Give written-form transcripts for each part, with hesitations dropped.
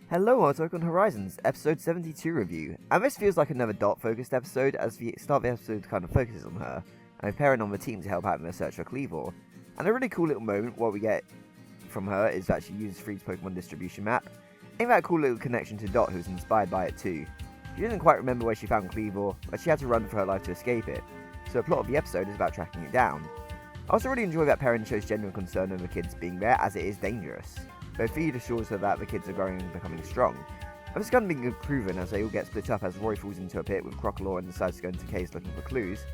Hello, and welcome to Horizons, episode 72 review. And this feels like another Dot-focused episode, as the start of the episode kind of focuses on her, and with Perrin on the team to help out in the search for Cleavor. And a really cool little moment, what we get from her is that she uses Freed's Pokemon distribution map. Ain't that a cool little connection to Dot, who's inspired by it too. She doesn't quite remember where she found Cleavor, but she had to run for her life to escape it, so the plot of the episode is about tracking it down. I also really enjoy that Perrin shows genuine concern over the kids being there, as it is dangerous. Though Feed assures her that the kids are growing and becoming strong. And this is kind of being proven as they all get split up as Roy falls into a pit with Crocodile and decides to go into caves looking for clues.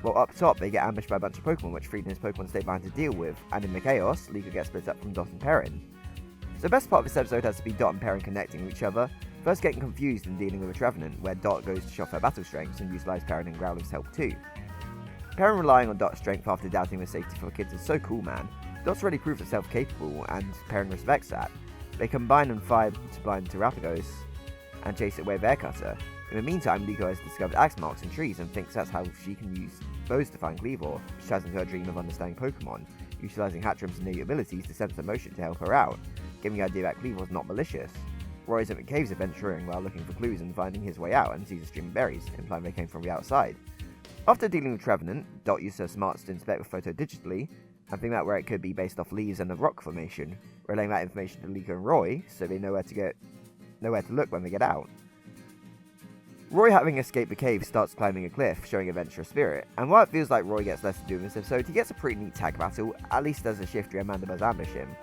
While up top, they get ambushed by a bunch of Pokemon which Feed and his Pokemon stay behind to deal with, and in the chaos, Liko gets split up from Dot and Perrin. So the best part of this episode has to be Dot and Perrin connecting with each other, first getting confused and dealing with a Trevenant, where Dot goes to show off her battle strengths and utilize Perrin and Growlithe's help too. Perrin relying on Dot's strength after doubting the safety for the kids is so cool, man. Dot's already proved herself capable, and Perrin respects that. They combine and fire to blind Terapagos and chase it away with Air Cutter. In the meantime, Liko has discovered axe marks in trees and thinks that's how she can use those to find Cleavor, which ties into her dream of understanding Pokemon, utilizing Hatchrim's innate abilities to sense emotion to help her out, giving the idea that Cleavor's not malicious. Roy is at the caves adventuring while looking for clues and finding his way out and sees a stream of berries, implying they came from the outside. After dealing with Trevenant, Dot uses her smarts to inspect the photo digitally, and think out where it could be based off leaves and a rock formation, relaying that information to Liko and Roy, so they know where to look when they get out. Roy, having escaped the cave, starts climbing a cliff, showing adventurous spirit, and while it feels like Roy gets less to do in this episode, he gets a pretty neat tag battle, at least as a shifty and Mandibuzz ambush him.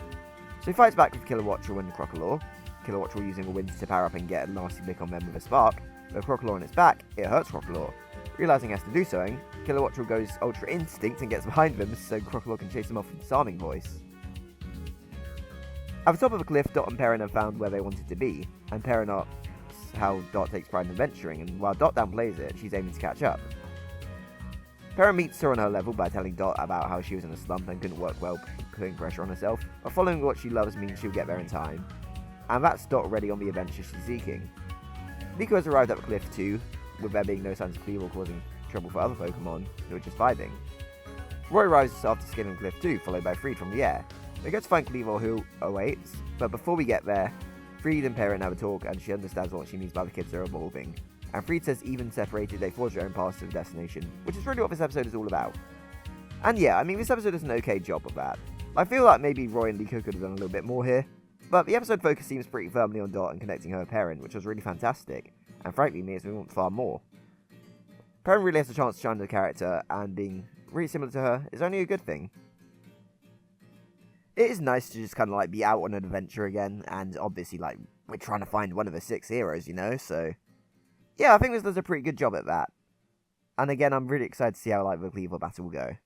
So he fights back with Kilowattrel and Crocodile, Kilowattrel using a wind to power up and get a nasty lick on them with a spark, but Crocodile on its back, it hurts Crocodile. Realising he has to do so, Kilowattrel goes Ultra Instinct and gets behind them so Crocodile can chase him off with a disarming voice. At the top of the cliff, Dot and Perrin have found where they wanted to be, and Perrin asks how Dot takes pride in adventuring, and while Dot downplays it, she's aiming to catch up. Perrin meets her on her level by telling Dot about how she was in a slump and couldn't work well putting pressure on herself, but following what she loves means she'll get there in time, and that's Dot already on the adventure she's seeking. Liko has arrived at the cliff too, with there being no signs of Cleavor causing trouble for other Pokemon who are just vibing. Roy arrives after scaling the cliff too, followed by Freed from the air. They go to find Cleavor who awaits, but before we get there, Freed and Perrin have a talk and she understands what she means by the kids are evolving. And Freed says even separated they forge their own paths to the destination, which is really what this episode is all about. And yeah, I mean this episode does an okay job of that. I feel like maybe Roy and Liko could have done a little bit more here, but the episode focus seems pretty firmly on Dot and connecting her with Perrin, which was really fantastic, and frankly makes me want far more. Perrin really has a chance to shine the character, and being really similar to her is only a good thing. It is nice to just kind of like be out on an adventure again, and obviously like we're trying to find one of the 6 heroes, you know, so yeah, I think this does a pretty good job at that. And again, I'm really excited to see how like the Cleavor battle will go.